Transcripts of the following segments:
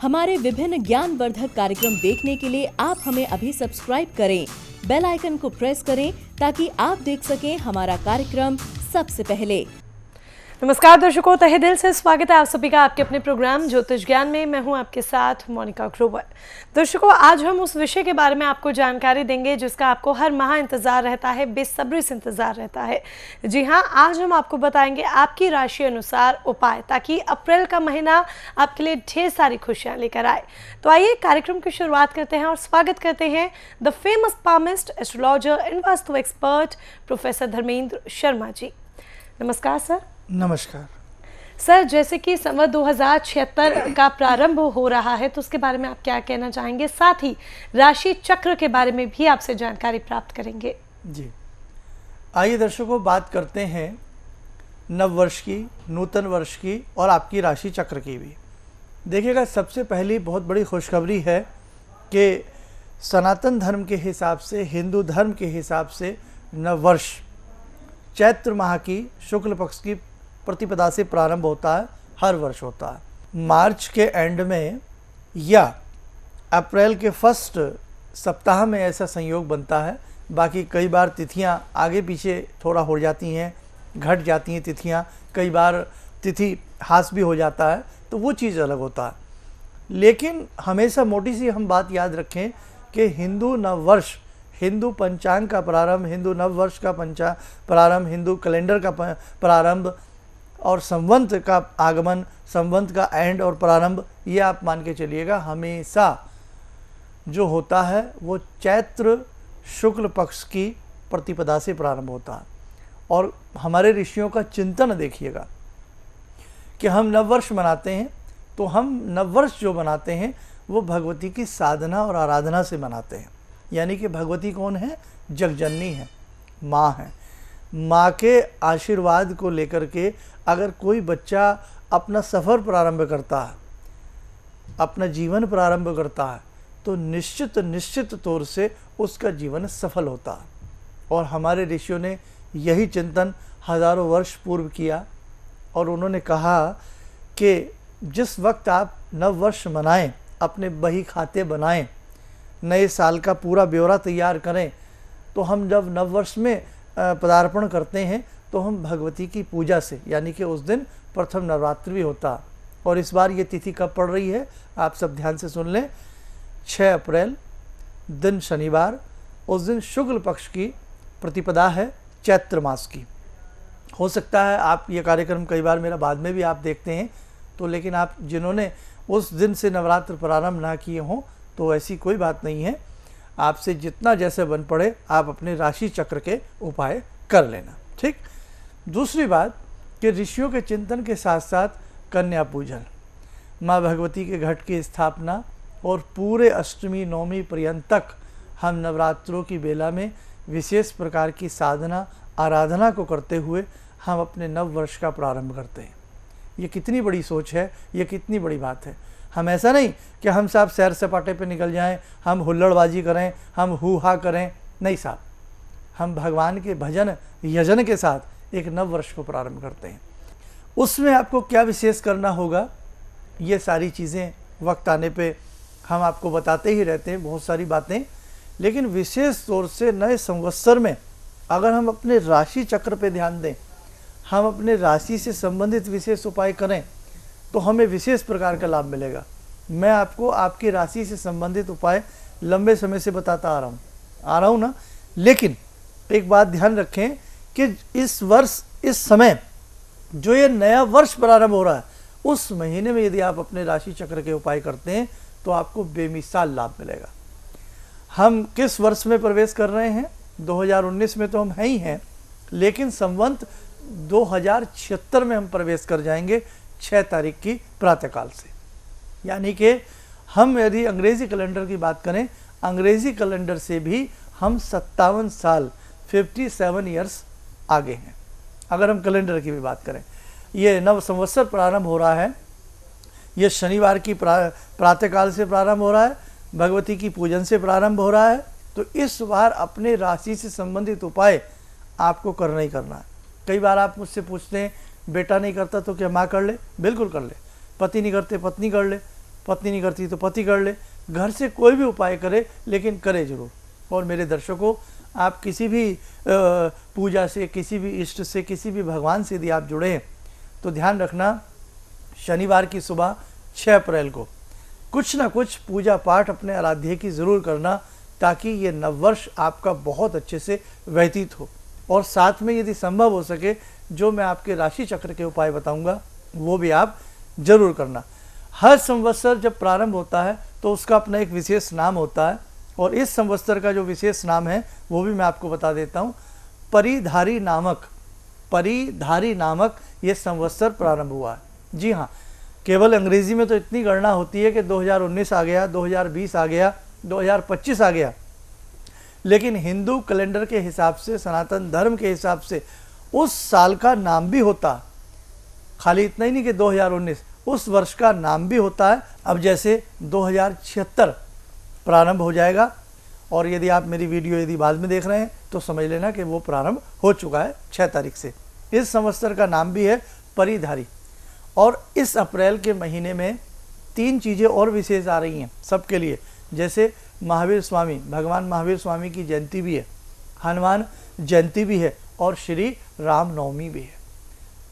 हमारे विभिन्न ज्ञानवर्धक कार्यक्रम देखने के लिए आप हमें अभी सब्सक्राइब करें, बेल आइकन को प्रेस करें ताकि आप देख सकें हमारा कार्यक्रम सबसे पहले। नमस्कार दर्शकों, तहे दिल से स्वागत है आप सभी का आपके अपने प्रोग्राम ज्योतिष ज्ञान में। मैं हूं आपके साथ मोनिका ग्रोवर। दर्शकों, आज हम उस विषय के बारे में आपको जानकारी देंगे जिसका आपको हर माह इंतजार रहता है, बेसब्री से इंतजार रहता है। जी हां, आज हम आपको बताएंगे आपकी राशि अनुसार उपाय, ताकि अप्रैल का महीना आपके लिए ढेर सारी खुशियाँ लेकर आए। तो आइए कार्यक्रम की शुरुआत करते हैं और स्वागत करते हैं the famous palmist, astrologer and vastu expert professor Dharmendra Sharma ji. नमस्कार सर। नमस्कार सर, जैसे कि संवत 2076 का प्रारंभ हो रहा है, तो उसके बारे में आप क्या कहना चाहेंगे? साथ ही राशि चक्र के बारे में भी आपसे जानकारी प्राप्त करेंगे। जी, आइए दर्शकों, बात करते हैं नव वर्ष की, नूतन वर्ष की और आपकी राशि चक्र की भी। देखिएगा, सबसे पहली बहुत बड़ी खुशखबरी है कि सनातन धर्म के हिसाब से, हिंदू धर्म के हिसाब से नव वर्ष चैत्र माह की शुक्ल पक्ष की प्रतिपदा से प्रारंभ होता है। हर वर्ष होता है मार्च के एंड में या अप्रैल के फर्स्ट सप्ताह में ऐसा संयोग बनता है। बाकी कई बार तिथियां आगे पीछे थोड़ा हो जाती हैं, घट जाती हैं तिथियां, कई बार तिथि हास भी हो जाता है, तो वो चीज़ अलग होता है। लेकिन हमेशा मोटी सी हम बात याद रखें कि हिंदू नव वर्ष, हिंदू पंचांग का प्रारंभ, हिंदू नव वर्ष का प्रारंभ, हिंदू कैलेंडर का प्रारंभ और संवत का आगमन, संवत का एंड और प्रारंभ, ये आप मान के चलिएगा हमेशा जो होता है वो चैत्र शुक्ल पक्ष की प्रतिपदा से प्रारंभ होता है। और हमारे ऋषियों का चिंतन देखिएगा कि हम नववर्ष मनाते हैं, तो हम नववर्ष जो मनाते हैं वो भगवती की साधना और आराधना से मनाते हैं। यानी कि भगवती कौन है? जगजननी है, माँ है। माँ के आशीर्वाद को लेकर के अगर कोई बच्चा अपना सफ़र प्रारंभ करता है, अपना जीवन प्रारंभ करता है, तो निश्चित तौर से उसका जीवन सफल होता है। और हमारे ऋषियों ने यही चिंतन हज़ारों वर्ष पूर्व किया और उन्होंने कहा कि जिस वक्त आप नव वर्ष मनाएं, अपने बही खाते बनाएं, नए साल का पूरा ब्यौरा तैयार करें, तो हम जब नव वर्ष में पदार्पण करते हैं तो हम भगवती की पूजा से, यानी कि उस दिन प्रथम नवरात्रि भी होता। और इस बार ये तिथि कब पड़ रही है आप सब ध्यान से सुन लें। 6 अप्रैल दिन शनिवार, उस दिन शुक्ल पक्ष की प्रतिपदा है चैत्र मास की। हो सकता है आप ये कार्यक्रम कई बार मेरा बाद में भी आप देखते हैं, तो लेकिन आप जिन्होंने उस दिन से नवरात्र प्रारंभ ना किए हों तो ऐसी कोई बात नहीं है। आपसे जितना जैसे बन पड़े आप अपने राशि चक्र के उपाय कर लेना, ठीक। दूसरी बात कि ऋषियों के चिंतन के साथ साथ कन्या पूजन, माँ भगवती के घट की स्थापना और पूरे अष्टमी नवमी पर्यंत तक हम नवरात्रों की बेला में विशेष प्रकार की साधना आराधना को करते हुए हम अपने नव वर्ष का प्रारंभ करते हैं। ये कितनी बड़ी सोच है, ये कितनी बड़ी बात है। हम ऐसा नहीं कि हम साहब सैर सपाटे पे निकल जाएं, हम हुल्लड़बाजी करें, हम हू हा करें, नहीं साहब, हम भगवान के भजन यजन के साथ एक नव वर्ष को प्रारंभ करते हैं। उसमें आपको क्या विशेष करना होगा, ये सारी चीज़ें वक्त आने पे हम आपको बताते ही रहते हैं, बहुत सारी बातें। लेकिन विशेष तौर से नए संवत्सर में अगर हम अपने राशि चक्र पे ध्यान दें, हम अपने राशि से संबंधित विशेष उपाय करें, तो हमें विशेष प्रकार का लाभ मिलेगा। मैं आपको आपकी राशि से संबंधित उपाय लंबे समय से बताता आ रहा हूँ ना। लेकिन एक बात ध्यान रखें कि इस वर्ष, इस समय जो ये नया वर्ष प्रारंभ हो रहा है, उस महीने में यदि आप अपने राशि चक्र के उपाय करते हैं तो आपको बेमिसाल लाभ मिलेगा। हम किस वर्ष में प्रवेश कर रहे हैं? 2019 में तो हम हैं ही हैं, लेकिन संवत 2076 में हम प्रवेश कर जाएंगे 6 तारीख की प्रातःकाल से। यानी कि हम यदि अंग्रेज़ी कैलेंडर की बात करें, अंग्रेज़ी कैलेंडर से भी हम 57 साल 57 ईयर्स आगे हैं। अगर हम कैलेंडर की भी बात करें, ये नव संवत्सर प्रारंभ हो रहा है, ये शनिवार की प्रातःकाल से प्रारंभ हो रहा है, भगवती की पूजन से प्रारंभ हो रहा है। तो इस बार अपने राशि से संबंधित उपाय आपको करना ही करना है। कई बार आप मुझसे पूछते हैं बेटा नहीं करता तो क्या माँ कर ले? बिल्कुल कर ले। पति नहीं करते पत्नी कर ले, पत्नी नहीं करती तो पति कर ले, घर से कोई भी उपाय करे लेकिन करे जरूर। और मेरे दर्शकों, आप किसी भी पूजा से, किसी भी इष्ट से, किसी भी भगवान से यदि आप जुड़े हैं तो ध्यान रखना, शनिवार की सुबह 6 अप्रैल को कुछ ना कुछ पूजा पाठ अपने आराध्य की ज़रूर करना, ताकि ये नववर्ष आपका बहुत अच्छे से व्यतीत हो। और साथ में यदि संभव हो सके, जो मैं आपके राशि चक्र के उपाय बताऊंगा वो भी आप जरूर करना। हर संवत्सर जब प्रारंभ होता है तो उसका अपना एक विशेष नाम होता है, और इस संवत्सर का जो विशेष नाम है वो भी मैं आपको बता देता हूँ। परिधारी नामक ये संवत्सर प्रारंभ हुआ है। जी हाँ, केवल अंग्रेजी में तो इतनी गणना होती है कि 2019 आ गया, 2020 आ गया, 2025 आ गया, लेकिन हिंदू कैलेंडर के हिसाब से, सनातन धर्म के हिसाब से उस साल का नाम भी होता। खाली इतना ही नहीं कि 2019, उस वर्ष का नाम भी होता है। अब जैसे 2076 प्रारंभ हो जाएगा, और यदि आप मेरी वीडियो यदि बाद में देख रहे हैं तो समझ लेना कि वो प्रारंभ हो चुका है 6 तारीख से। इस संवत्सर का नाम भी है परिधारी। और इस अप्रैल के महीने में 3 चीज़ें और विशेष आ रही हैं सबके लिए। जैसे महावीर स्वामी, भगवान महावीर स्वामी की जयंती भी है, हनुमान जयंती भी है, और श्री राम नवमी भी है।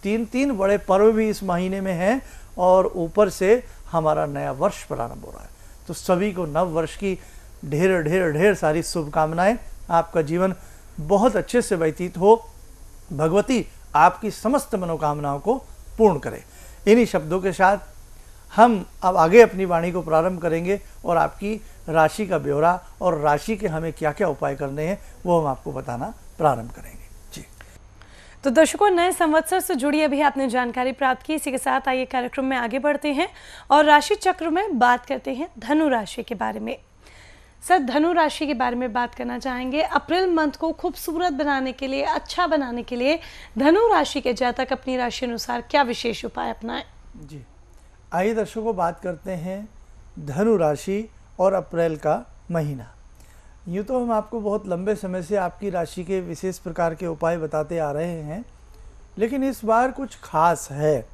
3 बड़े पर्व भी इस महीने में हैं, और ऊपर से हमारा नया वर्ष प्रारंभ हो रहा है। तो सभी को नव वर्ष की ढेर सारी शुभकामनाएं। आपका जीवन बहुत अच्छे से व्यतीत हो, भगवती आपकी समस्त मनोकामनाओं को पूर्ण करे। इन्हीं शब्दों के साथ हम अब आगे अपनी वाणी को प्रारंभ करेंगे, और आपकी राशि का ब्यौरा और राशि के हमें क्या क्या उपाय करने हैं वो हम आपको बताना प्रारंभ करेंगे। जी, तो दर्शकों, नए संवत्सर से जुड़ी अभी आपने जानकारी प्राप्त की। इसी के साथ आइए कार्यक्रम में आगे बढ़ते हैं और राशि चक्र में बात करते हैं धनु राशि के बारे में। सर, धनु राशि के बारे में बात करना चाहेंगे। अप्रैल मंथ को खूबसूरत बनाने के लिए, अच्छा बनाने के लिए धनु राशि के जातक अपनी राशि अनुसार क्या विशेष उपाय अपनाएं? जी, आइए दर्शकों, बात करते हैं धनु राशि और अप्रैल का महीना। यूँ तो हम आपको बहुत लंबे समय से आपकी राशि के विशेष प्रकार के उपाय बताते आ रहे हैं, लेकिन इस बार कुछ खास है।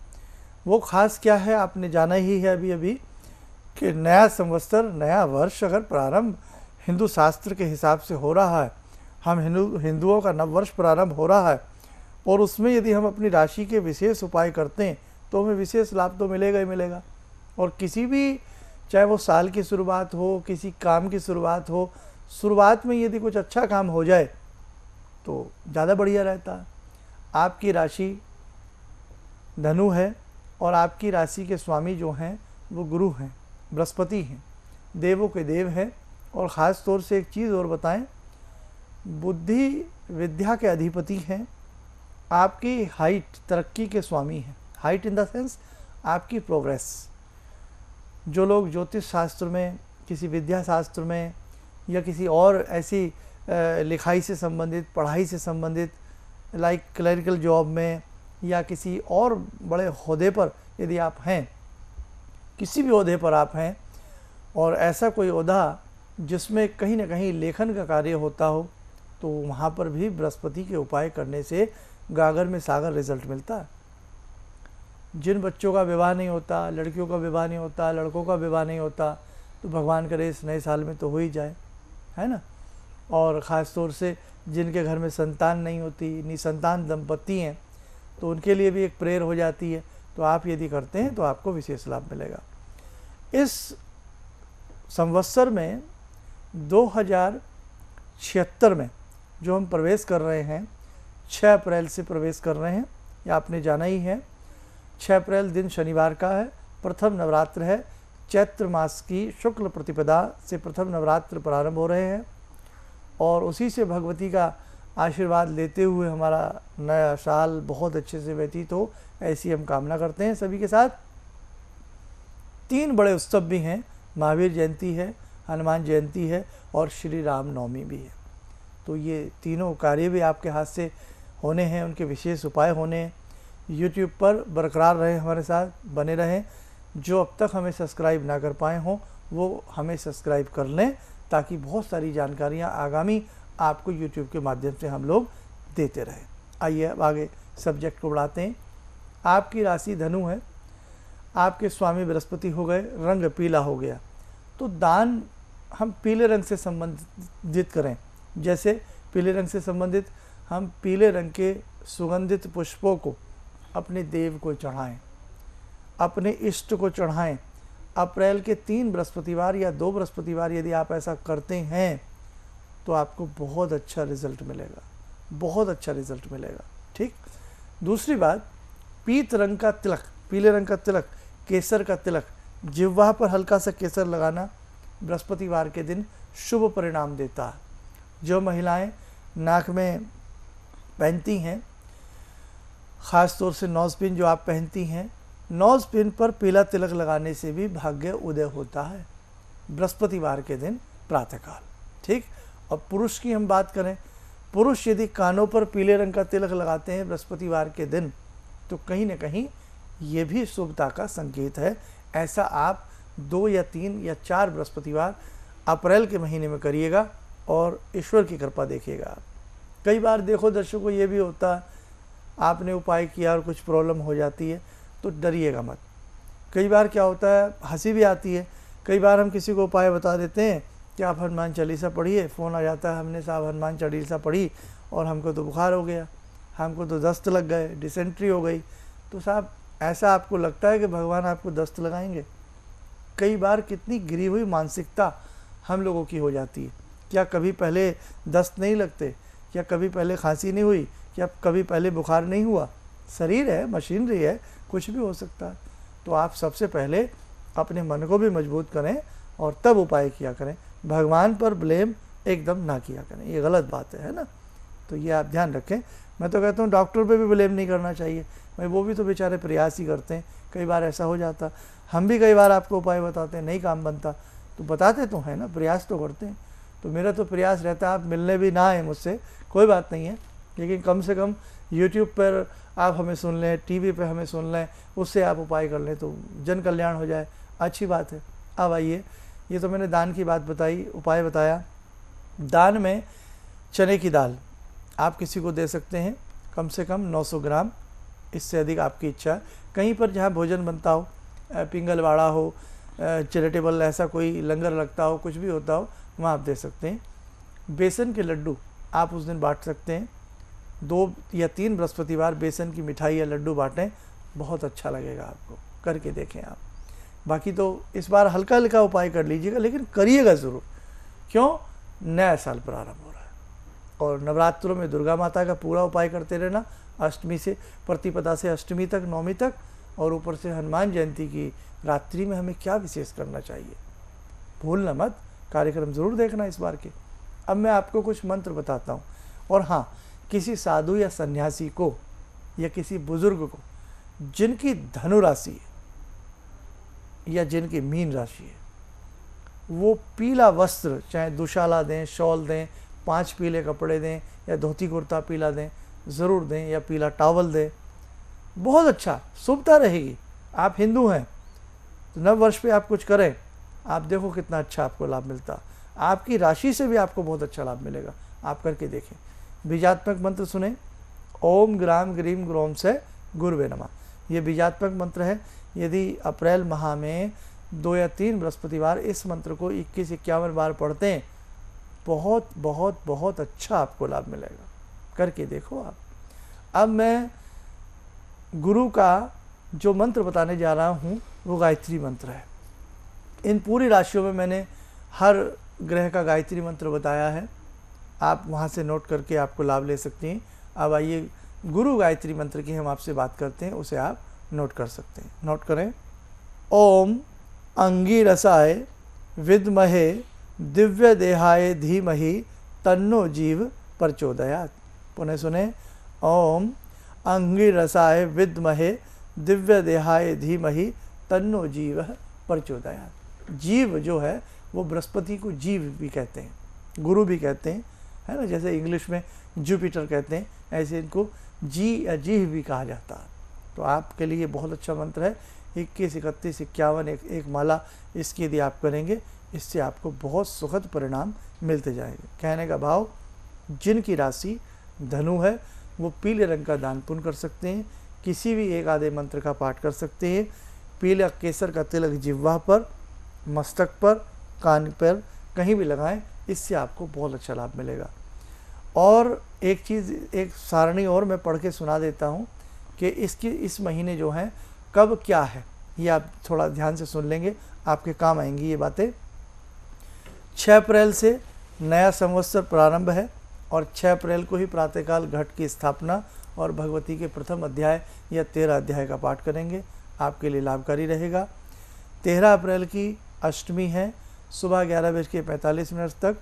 वो खास क्या है आपने जाना ही है अभी कि नया संवत्सर, नया वर्ष अगर प्रारंभ हिंदू शास्त्र के हिसाब से हो रहा है, हम हिंदुओं का नव वर्ष प्रारंभ हो रहा है, और उसमें यदि हम अपनी राशि के विशेष उपाय करते हैं तो हमें विशेष लाभ तो मिलेगा ही मिलेगा। और किसी भी, चाहे वो साल की शुरुआत हो, किसी काम की शुरुआत हो, शुरुआत में यदि कुछ अच्छा काम हो जाए तो ज़्यादा बढ़िया रहता है। आपकी राशि धनु है, और आपकी राशि के स्वामी जो हैं वो गुरु हैं, बृहस्पति हैं, देवों के देव हैं। और ख़ास तौर से एक चीज़ और बताएं, बुद्धि विद्या के अधिपति हैं, आपकी हाइट, तरक्की के स्वामी हैं। हाइट इन द सेंस आपकी प्रोग्रेस। जो लोग ज्योतिष शास्त्र में, किसी विद्या शास्त्र में, या किसी और ऐसी लिखाई से संबंधित, पढ़ाई से संबंधित, लाइक क्लरिकल जॉब में, या किसी और बड़े ओहदे पर यदि आप हैं, किसी भी ओहदे पर आप हैं, और ऐसा कोई ओहदा जिसमें कहीं ना कहीं लेखन का कार्य होता हो, तो वहाँ पर भी बृहस्पति के उपाय करने से गागर में सागर रिजल्ट मिलता है। जिन बच्चों का विवाह नहीं होता, लड़कियों का विवाह नहीं होता, लड़कों का विवाह नहीं होता, तो भगवान करे इस नए साल में तो हो ही जाए, है ना। और ख़ास तौर से जिनके घर में संतान नहीं होती, निसंतान दंपति हैं, तो उनके लिए भी एक प्रेयर हो जाती है। तो आप यदि करते हैं तो आपको विशेष लाभ मिलेगा। इस संवत्सर में 2076 में जो हम प्रवेश कर रहे हैं, 6 अप्रैल से प्रवेश कर रहे हैं, या आपने जाना ही है। 6 अप्रैल दिन शनिवार का है, प्रथम नवरात्र है। चैत्र मास की शुक्ल प्रतिपदा से प्रथम नवरात्र प्रारंभ हो रहे हैं, और उसी से भगवती का आशीर्वाद लेते हुए हमारा नया साल बहुत अच्छे से व्यतीत हो, ऐसी हम कामना करते हैं सभी के साथ। 3 बड़े उत्सव भी हैं, महावीर जयंती है, हनुमान जयंती है, और श्री राम नवमी भी है। तो ये तीनों कार्य भी आपके हाथ से होने हैं, उनके विशेष उपाय होने हैं। यूट्यूब पर बरकरार रहें, हमारे साथ बने रहें। जो अब तक हमें सब्सक्राइब ना कर पाए हों वो हमें सब्सक्राइब कर लें, ताकि बहुत सारी जानकारियाँ आगामी आपको यूट्यूब के माध्यम से हम लोग देते रहें। आइए अब आगे सब्जेक्ट को बढ़ाते हैं। आपकी राशि धनु है। आपके स्वामी बृहस्पति हो गए, रंग पीला हो गया, तो दान हम पीले रंग से संबंधित करें। जैसे पीले रंग से संबंधित हम पीले रंग के सुगंधित पुष्पों को अपने देव को चढ़ाएं, अपने इष्ट को चढ़ाएं। अप्रैल के 3 बृहस्पतिवार या 2 बृहस्पतिवार यदि आप ऐसा करते हैं तो आपको बहुत अच्छा रिजल्ट मिलेगा, बहुत अच्छा रिजल्ट मिलेगा। ठीक। दूसरी बात, पीत रंग का तिलक, पीले रंग का तिलक, केसर का तिलक, जिह्वा पर हल्का सा केसर लगाना बृहस्पतिवार के दिन शुभ परिणाम देता है। जो महिलाएं नाक में पहनती हैं, ख़ास तौर से नोज़ पिन जो आप पहनती हैं, नोज़ पिन पर पीला तिलक लगाने से भी भाग्य उदय होता है बृहस्पतिवार के दिन प्रातःकाल। ठीक। और पुरुष की हम बात करें, पुरुष यदि कानों पर पीले रंग का तिलक लगाते हैं बृहस्पतिवार के दिन, तो कहीं ना कहीं ये भी शुभता का संकेत है। ऐसा आप 2 या 3 या 4 बृहस्पतिवार अप्रैल के महीने में करिएगा और ईश्वर की कृपा देखिएगा आप। कई बार देखो दर्शकों, ये भी होता है, आपने उपाय किया और कुछ प्रॉब्लम हो जाती है, तो डरिएगा मत। कई बार क्या होता है, हंसी भी आती है। कई बार हम किसी को उपाय बता देते हैं कि आप हनुमान चालीसा पढ़िए, फ़ोन आ जाता है, हमने साहब हनुमान चालीसा पढ़ी और हमको तो बुखार हो गया, हमको तो दस्त लग गए, डिसेंट्री हो गई। तो साहब ऐसा आपको लगता है कि भगवान आपको दस्त लगाएंगे? कई बार कितनी गिरी हुई मानसिकता हम लोगों की हो जाती है। क्या कभी पहले दस्त नहीं लगते? क्या कभी पहले खांसी नहीं हुई? क्या कभी पहले बुखार नहीं हुआ? शरीर है, मशीनरी है, कुछ भी हो सकता है। तो आप सबसे पहले अपने मन को भी मजबूत करें और तब उपाय किया करें। भगवान पर ब्लेम एकदम ना किया करें, ये गलत बात है ना। तो ये आप ध्यान रखें। मैं तो कहता हूँ डॉक्टर पे भी ब्लेम नहीं करना चाहिए भाई, वो भी तो बेचारे प्रयास ही करते हैं। कई बार ऐसा हो जाता, हम भी कई बार आपको उपाय बताते हैं, नहीं काम बनता, तो बताते तो हैं ना, प्रयास तो करते हैं। तो मेरा तो प्रयास रहता है आप मिलने भी ना आए मुझसे, कोई बात नहीं है, लेकिन कम से कम यूट्यूब पर आप हमें सुन लें, टीवी पे हमें सुन लें, उससे आप उपाय कर लें तो जन कल्याण हो जाए, अच्छी बात है। अब आइए, ये तो मैंने दान की बात बताई, उपाय बताया। दान में चने की दाल आप किसी को दे सकते हैं, कम से कम 900 ग्राम, इससे अधिक आपकी इच्छा। कहीं पर जहाँ भोजन बनता हो, पिंगलवाड़ा हो, चैरिटेबल ऐसा कोई लंगर लगता हो, कुछ भी होता हो, वहाँ आप दे सकते हैं। बेसन के लड्डू आप उस दिन बांट सकते हैं। 2 या 3 बृहस्पतिवार बेसन की मिठाई या लड्डू बांटें, बहुत अच्छा लगेगा आपको, करके देखें आप। बाकी तो इस बार हल्का हल्का उपाय कर लीजिएगा, लेकिन करिएगा ज़रूर। क्यों? नया साल प्रारंभ हो रहा है और नवरात्रों में दुर्गा माता का पूरा उपाय करते रहना, अष्टमी से प्रतिपदा से अष्टमी तक, नौमी तक, और ऊपर से हनुमान जयंती की रात्रि में हमें क्या विशेष करना चाहिए, भूलना मत। कार्यक्रम ज़रूर देखना इस बार के। अब मैं आपको कुछ मंत्र बताता हूँ। और हाँ, किसी साधु या सन्यासी को या किसी बुजुर्ग को जिनकी धनु राशि है या जिनकी मीन राशि है, वो पीला वस्त्र, चाहे दुशाला दें, शॉल दें, 5 पीले कपड़े दें या धोती कुर्ता पीला दें, ज़रूर दें, या पीला टॉवल दें। बहुत अच्छा, शुभता रहेगी। आप हिंदू हैं तो नव वर्ष पे आप कुछ करें, आप देखो कितना अच्छा आपको लाभ मिलता। आपकी राशि से भी आपको बहुत अच्छा लाभ मिलेगा, आप करके देखें। बीजात्मक मंत्र सुने, ओम ग्राम ग्रीम ग्रोम से गुरुवे नमः। ये बीजात्मक मंत्र है। यदि अप्रैल माह में 2 या 3 बृहस्पतिवार इस मंत्र को 21-51 बार पढ़ते हैं, बहुत बहुत बहुत अच्छा आपको लाभ मिलेगा, करके देखो आप। अब मैं गुरु का जो मंत्र बताने जा रहा हूँ वो गायत्री मंत्र है। इन पूरी राशियों में मैंने हर ग्रह का गायत्री मंत्र बताया है, आप वहाँ से नोट करके आपको लाभ ले सकती हैं। अब आइए गुरु गायत्री मंत्र की हम आपसे बात करते हैं, उसे आप नोट कर सकते हैं। नोट करें, ओम अंगिरसाय विद्महे दिव्य देहाय धीमहि तन्नो जीव प्रचोदयात्। पुनः सुने, ओम अंगिरसाय विद्महे दिव्य देहाय धीमहि तन्नो जीव प्रचोदयात्। जीव जो है वो बृहस्पति को जीव भी कहते हैं, गुरु भी कहते हैं, है ना। जैसे इंग्लिश में जुपिटर कहते हैं, ऐसे इनको जी या जीव भी कहा जाता है। तो आपके लिए बहुत अच्छा मंत्र है। 21, 31, 51 एक माला इसकी यदि आप करेंगे, इससे आपको बहुत सुखद परिणाम मिलते जाएंगे। कहने का भाव, जिनकी राशि धनु है वो पीले रंग का दान पुण्य कर सकते हैं, किसी भी एक आधे मंत्र का पाठ कर सकते हैं। पीला केसर का तिलक जिह्वा पर, मस्तक पर, कान पर कहीं भी लगाएं, इससे आपको बहुत अच्छा लाभ मिलेगा। और एक चीज़, एक सारणी और मैं पढ़ के सुना देता हूँ कि इस महीने जो है कब क्या है, ये आप थोड़ा ध्यान से सुन लेंगे, आपके काम आएंगी ये बातें। 6 अप्रैल से नया संवत्सर प्रारंभ है और 6 अप्रैल को ही प्रातःकाल घट की स्थापना और भगवती के प्रथम अध्याय या 13 अध्याय का पाठ करेंगे, आपके लिए लाभकारी रहेगा। 13 अप्रैल की अष्टमी है, सुबह 11:45 तक,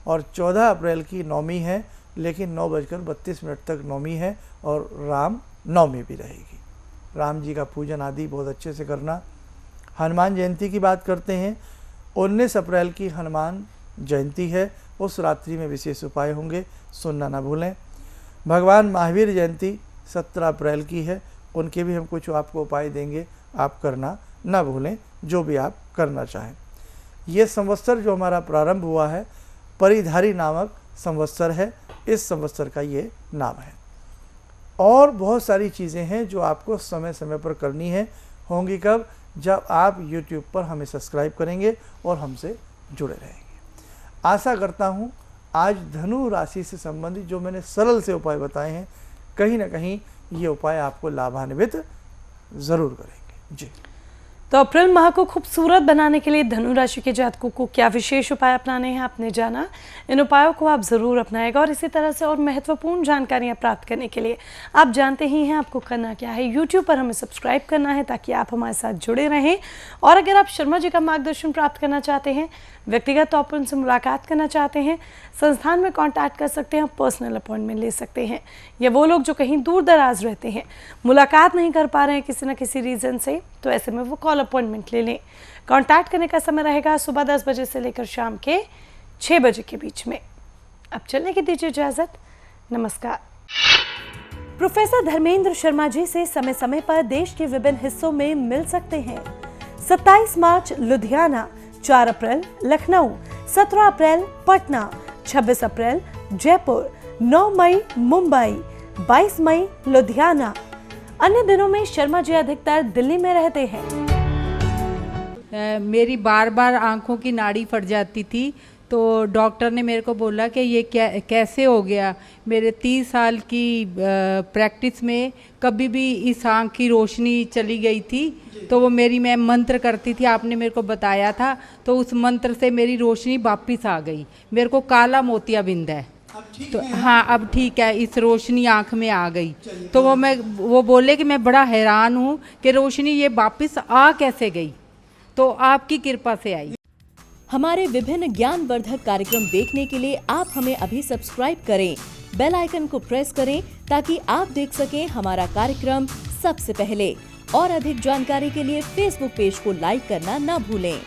और 14 अप्रैल की नौमी है, लेकिन 9:32 तक नौमी है, और राम नवमी भी रहेगी। राम जी का पूजन आदि बहुत अच्छे से करना। हनुमान जयंती की बात करते हैं, 19 अप्रैल की हनुमान जयंती है, उस रात्रि में विशेष उपाय होंगे, सुनना ना भूलें। भगवान महावीर जयंती 17 अप्रैल की है, उनके भी हम कुछ आपको उपाय देंगे, आप करना ना भूलें, जो भी आप करना चाहें। ये संवत्सर जो हमारा प्रारंभ हुआ है, परिधारी नामक संवत्सर है, इस संवत्सर का ये नाम है। और बहुत सारी चीज़ें हैं जो आपको समय समय पर करनी है, होंगी कब? जब आप YouTube पर हमें सब्सक्राइब करेंगे और हमसे जुड़े रहेंगे। आशा करता हूँ आज धनु राशि से संबंधित जो मैंने सरल से उपाय बताए हैं, कहीं ना कहीं ये उपाय आपको लाभान्वित ज़रूर करेंगे जी। तो अप्रैल माह को खूबसूरत बनाने के लिए धनु राशि के जातकों को क्या विशेष उपाय अपनाने हैं, आपने जाना। इन उपायों को आप ज़रूर अपनाएगा और इसी तरह से और महत्वपूर्ण जानकारियां प्राप्त करने के लिए आप जानते ही हैं आपको करना क्या है। YouTube पर हमें सब्सक्राइब करना है ताकि आप हमारे साथ जुड़े रहें। और अगर आप शर्मा जी का मार्गदर्शन प्राप्त करना चाहते हैं, व्यक्तिगत तौर पर उनसे मुलाकात करना चाहते हैं, संस्थान में कॉन्टैक्ट कर सकते हैं, पर्सनल अपॉइंटमेंट ले सकते हैं। या वो लोग जो कहीं दूर दराज रहते हैं, मुलाकात नहीं कर पा रहे हैं किसी न किसी रीज़न से, तो ऐसे में वो कॉल अपॉइंटमेंट ले लें। कॉन्टैक्ट करने का समय रहेगा सुबह 10 बजे से लेकर शाम के 6 बजे के बीच में। अब चलने की दीजिए इजाज़त, नमस्कार। प्रोफेसर धर्मेंद्र शर्मा जी से समय समय पर देश के विभिन्न हिस्सों में मिल सकते हैं। 27 मार्च लुधियाना, 4 अप्रैल लखनऊ, 17 अप्रैल पटना, 26 अप्रैल जयपुर, 9 मई मुंबई, 22 मई लुधियाना। अन्य दिनों में शर्मा जी अधिकतर दिल्ली में रहते हैं। मेरी बार बार आंखों की नाड़ी फट जाती थी, तो डॉक्टर ने मेरे को बोला कि ये कैसे हो गया। मेरे 30 साल की प्रैक्टिस में कभी भी इस आँख की रोशनी चली गई थी, तो वो मैं मंत्र करती थी, आपने मेरे को बताया था, तो उस मंत्र से मेरी रोशनी वापस आ गई। मेरे को काला मोतियाबिंद है, तो हाँ अब ठीक है, इस रोशनी आँख में आ गई। तो वो बोले कि मैं बड़ा हैरान हूँ कि रोशनी ये वापस आ कैसे गई, तो आपकी कृपा से आई। हमारे विभिन्न ज्ञानवर्धक कार्यक्रम देखने के लिए आप हमें अभी सब्सक्राइब करें, बेल आइकन को प्रेस करें ताकि आप देख सकें हमारा कार्यक्रम सबसे पहले। और अधिक जानकारी के लिए फेसबुक पेज को लाइक करना ना भूलें।